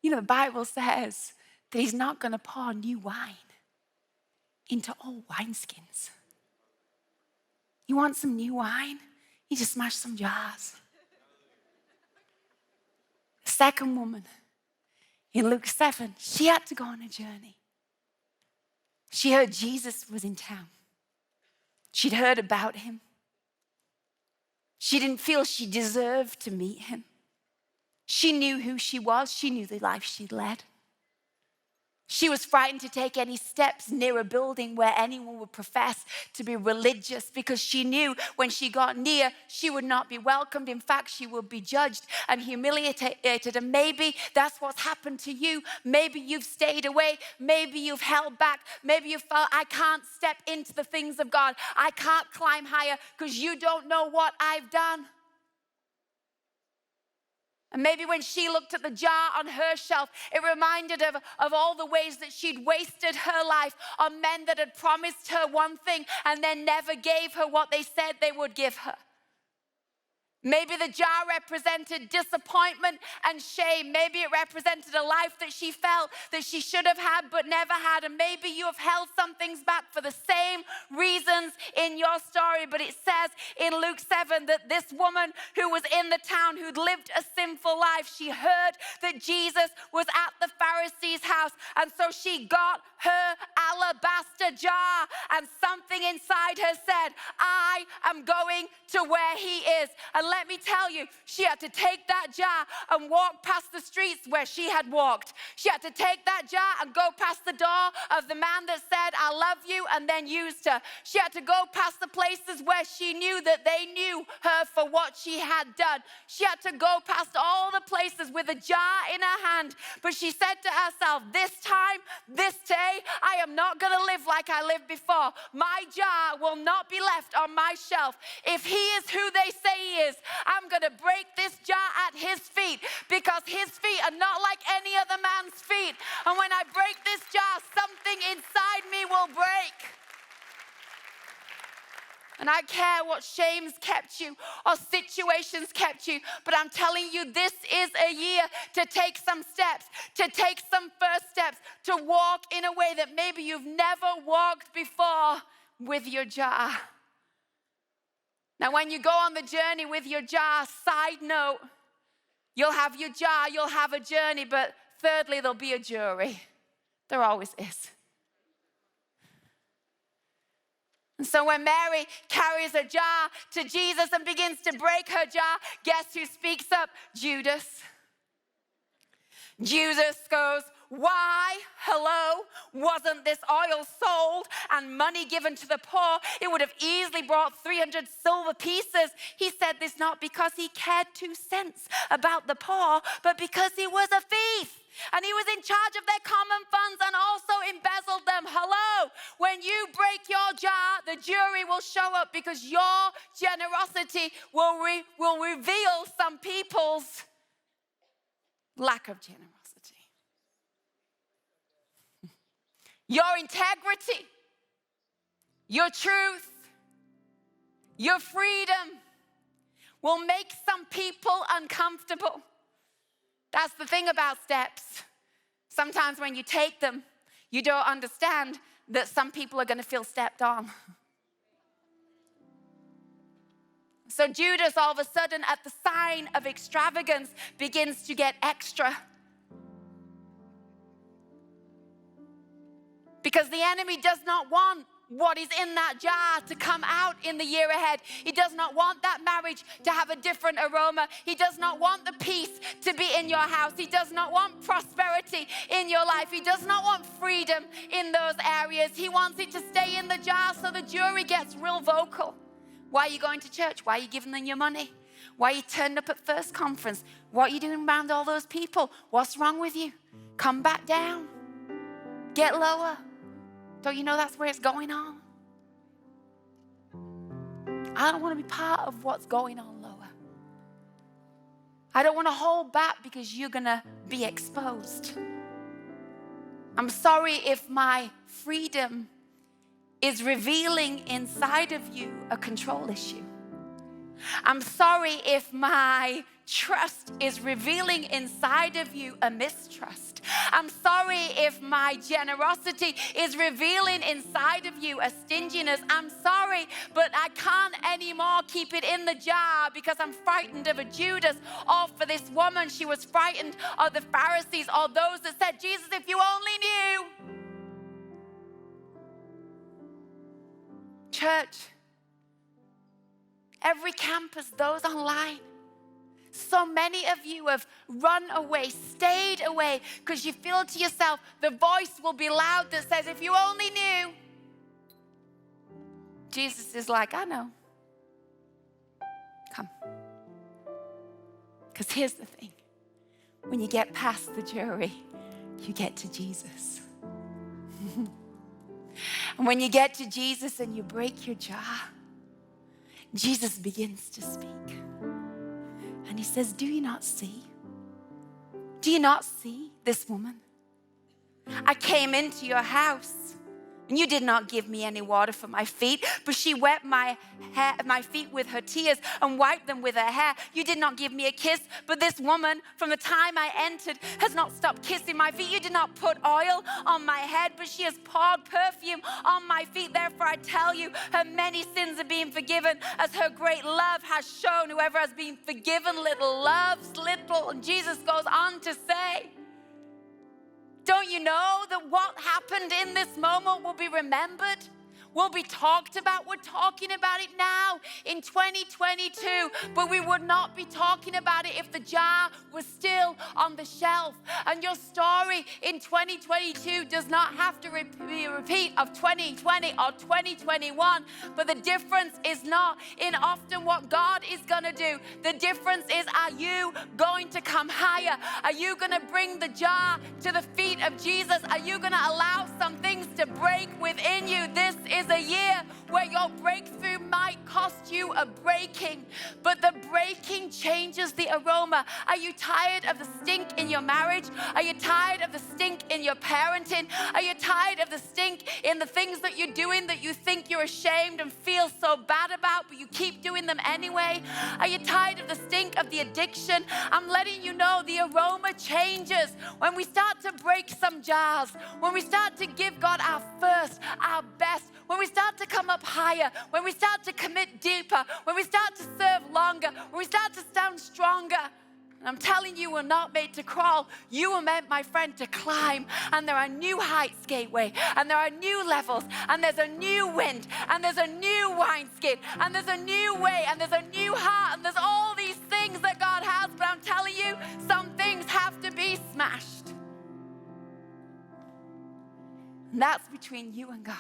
You know, the Bible says that he's not going to pour new wine into old wineskins. You want some new wine? You just smash some jars. The second woman in Luke 7, she had to go on a journey. She heard Jesus was in town. She'd heard about him. She didn't feel she deserved to meet him. She knew who she was. She knew the life she'd led. She was frightened to take any steps near a building where anyone would profess to be religious, because she knew when she got near, she would not be welcomed. In fact, she would be judged and humiliated. And maybe that's what's happened to you. Maybe you've stayed away. Maybe you've held back. Maybe you felt, I can't step into the things of God. I can't climb higher because you don't know what I've done. And maybe when she looked at the jar on her shelf, it reminded her of all the ways that she'd wasted her life on men that had promised her one thing and then never gave her what they said they would give her. Maybe the jar represented disappointment and shame. Maybe it represented a life that she felt that she should have had but never had. And maybe you have held some things back for the same reasons in your story. But it says in Luke 7 that this woman who was in the town, who'd lived a sinful life, she heard that Jesus was at the Pharisee's house. And so she got her alabaster jar, and something inside her said, I am going to where he is. And let me tell you, she had to take that jar and walk past the streets where she had walked. She had to take that jar and go past the door of the man that said, I love you, and then used her. She had to go past the places where she knew that they knew her for what she had done. She had to go past all the places with a jar in her hand. But she said to herself, this time, this day, I am not going to live like I lived before. My jar will not be left on my shelf. If he is who they say he is, I'm going to break this jar at his feet, because his feet are not like any other man's feet. And when I break this jar, something inside me will break. And I care what shames kept you or situations kept you, but I'm telling you, this is a year to take some steps, to take some first steps, to walk in a way that maybe you've never walked before with your jar. Now, when you go on the journey with your jar, side note, you'll have your jar, you'll have a journey, but thirdly, there'll be a jury. There always is. And so when Mary carries a jar to Jesus and begins to break her jar, guess who speaks up? Judas. Judas goes, why, hello, wasn't this oil sold and money given to the poor? It would have easily brought 300 silver pieces. He said this not because he cared 2 cents about the poor, but because he was a thief. And he was in charge of their common funds and also embezzled them. Hello, when you break your jar, the jury will show up, because your generosity will reveal some people's lack of generosity. Your integrity, your truth, your freedom will make some people uncomfortable. That's the thing about steps. Sometimes when you take them, you don't understand that some people are going to feel stepped on. So Judas, all of a sudden, at the sign of extravagance, begins to get extra. Because the enemy does not want what is in that jar to come out in the year ahead. He does not want that marriage to have a different aroma. He does not want the peace to be in your house. He does not want prosperity in your life. He does not want freedom in those areas. He wants it to stay in the jar, so the jury gets real vocal. Why are you going to church? Why are you giving them your money? Why are you turning up at First Conference? What are you doing around all those people? What's wrong with you? Come back down. Get lower. Don't you know that's where it's going on? I don't want to be part of what's going on lower. I don't want to hold back because you're going to be exposed. I'm sorry if my freedom is revealing inside of you a control issue. I'm sorry if my trust is revealing inside of you a mistrust. I'm sorry if my generosity is revealing inside of you a stinginess. I'm sorry, but I can't anymore keep it in the jar because I'm frightened of a Judas. Or for this woman, she was frightened of the Pharisees or those that said, Jesus, if you only knew. Church, every campus, those online, so many of you have run away, stayed away, because you feel to yourself, the voice will be loud that says, if you only knew. Jesus is like, I know. Come. Because here's the thing. When you get past the jury, you get to Jesus. And when you get to Jesus and you break your jar, Jesus begins to speak. And he says, do you not see? Do you not see this woman? I came into your house and you did not give me any water for my feet, but she wet my feet with her tears and wiped them with her hair. You did not give me a kiss, but this woman from the time I entered has not stopped kissing my feet. You did not put oil on my head, but she has poured perfume on my feet. Therefore I tell you, her many sins are being forgiven as her great love has shown. Whoever has been forgiven little loves little. And Jesus goes on to say, don't you know that what happened in this moment will be remembered? Will be talked about? We're talking about it now in 2022, but we would not be talking about it if the jar was still on the shelf. And your story in 2022 does not have to be a repeat of 2020 or 2021, but the difference is not in often what God is going to do. The difference is, are you going to come higher? Are you going to bring the jar to the feet of Jesus? Are you going to allow some things to break within you? This is a year where your breakthrough might cost you a breaking, but the breaking changes the aroma. Are you tired of the stink in your marriage? Are you tired of the stink in your parenting? Are you tired of the stink in the things that you're doing that you think you're ashamed and feel so bad about, but you keep doing them anyway? Are you tired of the stink of the addiction? I'm letting you know the aroma changes when we start to break some jars, when we start to give God our first, our best, when we start to come up higher, when we start to commit deeper, when we start to serve longer, when we start to stand stronger. And I'm telling you, we're not made to crawl. You were meant, my friend, to climb. And there are new heights, Gateway. And there are new levels. And there's a new wind. And there's a new wineskin. And there's a new way. And there's a new heart. And there's all these things that God has. But I'm telling you, some things have to be smashed. And that's between you and God.